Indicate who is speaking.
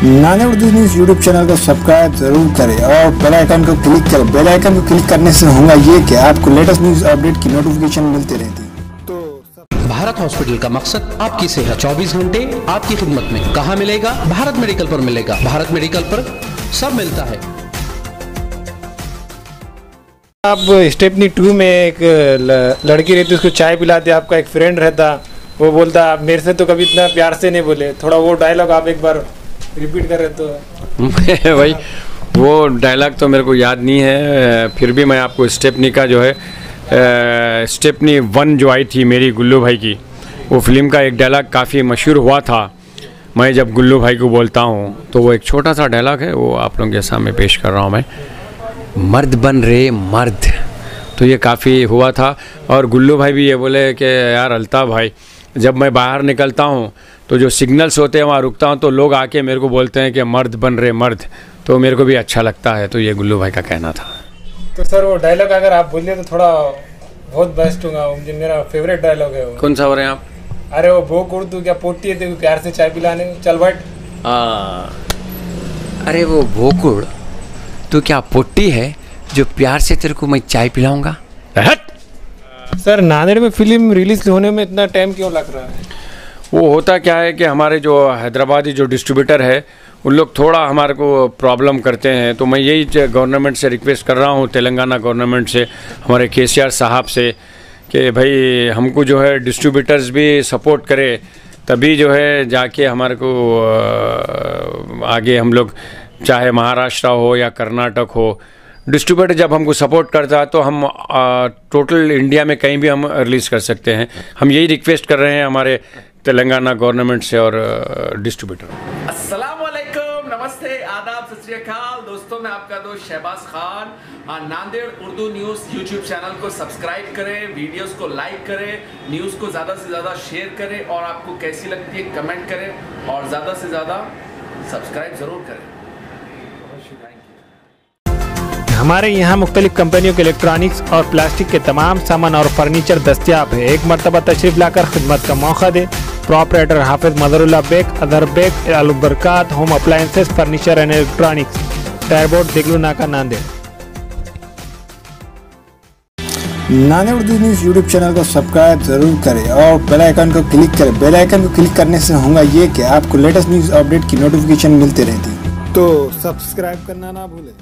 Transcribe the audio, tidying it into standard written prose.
Speaker 1: नाने Urdu news YouTube channel को subscribe जरूर करें और बेल आइकन को क्लिक करें। बेल आइकन को क्लिक करने से होगा ये कि आपको लेटेस्ट न्यूज़ अपडेट की नोटिफिकेशन मिलती रहती।
Speaker 2: भारत हॉस्पिटल का मकसद आपकी सेहत 24 घंटे आपकी खिदमत में। कहाँ मिलेगा? भारत मेडिकल पर मिलेगा। भारत मेडिकल पर सब मिलता है।
Speaker 3: आप स्टेपनी 2 में एक लड़की रहती, उसको चाय पिलाते, आपका एक फ्रेंड रहता, वो बोलता आप मेरे से तो कभी इतना प्यार से नहीं बोले। थोड़ा वो डायलॉग आप एक बार रिपीट कर रहे तो।
Speaker 4: भाई वो डायलॉग तो मेरे को याद नहीं है, फिर भी मैं आपको स्टेपनी का जो है स्टेपनी 1 जो आई थी मेरी गुल्लू भाई की, वो फिल्म का एक डायलॉग काफ़ी मशहूर हुआ था। मैं जब गुल्लू भाई को बोलता हूँ तो वो एक छोटा सा डायलॉग है, वो आप लोगों के सामने पेश कर रहा हूँ मैं। मर्द बन रे मर्द, तो ये काफ़ी हुआ था। और गुल्लू भाई भी ये बोले कि यार अल्ताफ़ भाई, जब मैं बाहर निकलता हूँ तो जो सिग्नल्स होते हैं वहाँ रुकता हूँ तो लोग आके मेरे को बोलते हैं कि मर्द बन रहे मर्द, तो मेरे को भी अच्छा लगता है। तो ये गुल्लू भाई का कहना था।
Speaker 3: तो सर वो डायलॉग अगर आप बोलिए तो थोड़ा बहुत बेस्ट होगा, मुझे मेरा फेवरेट डायलॉग है वो।
Speaker 4: कौन सा हो रहे हैं आप?
Speaker 3: अरे वो भूख उड़ तू क्या पोटी है तेरे प्यार से चाय पिलाने, चल बैठ।
Speaker 5: अरे वो भोकुड़ तो क्या पोटी है जो प्यार से तेरे को मैं चाय पिलाऊंगा।
Speaker 3: सर नांदेड़ में फिल्म रिलीज होने में इतना टाइम क्यों लग रहा है?
Speaker 4: वो होता क्या है कि हमारे जो हैदराबादी जो डिस्ट्रीब्यूटर है उन लोग थोड़ा हमारे को प्रॉब्लम करते हैं। तो मैं यही गवर्नमेंट से रिक्वेस्ट कर रहा हूँ, तेलंगाना गवर्नमेंट से, हमारे केसीआर साहब से, कि भाई हमको जो है डिस्ट्रीब्यूटर्स भी सपोर्ट करे, तभी जो है जाके हमारे को आगे हम लोग, चाहे महाराष्ट्र हो या कर्नाटक हो, डिस्ट्रीब्यूटर जब हमको सपोर्ट करता है तो हम टोटल इंडिया में कहीं भी हम रिलीज़ कर सकते हैं। हम यही रिक्वेस्ट कर रहे हैं हमारे तेलंगाना गवर्नमेंट से और डिस्ट्रीब्यूटर।
Speaker 6: अस्सलाम वालेकुम, नमस्ते, आदाब, सत श्री अकाल दोस्तों, मैं आपका दोस्त Shahbaz Khan. Nanded Urdu news YouTube channel को सब्सक्राइब करें, वीडियोस को लाइक करें, न्यूज़ को ज़्यादा से ज़्यादा शेयर करें और आपको कैसी लगती है कमेंट करें और ज़्यादा से ज़्यादा सब्सक्राइब ज़रूर करें।
Speaker 3: हमारे यहाँ मुख्तलिफ कंपनियों के इलेक्ट्रॉनिक्स और प्लास्टिक के तमाम सामान और फर्नीचर दस्तियाब है। एक मरतबा तशरीफ लाकर खिदमत का मौका दे। प्रोपराइटर हाफिज मदरुल्लाह बेग, अदर Baig, Al Barkat home appliances, furniture and electronics, टायरबोर्ड, देगलू नाका, नांदेड़।
Speaker 1: नाने उर्दू न्यूज़ यूट्यूब चैनल को सब्सक्राइब जरूर करें और बेल आइकन को क्लिक करें। बेल आइकन को क्लिक करने से होगा ये कि आपको लेटेस्ट न्यूज़ अपडेट की नोटिफिकेशन मिलती रहती। तो सब्सक्राइब करना ना भूलें।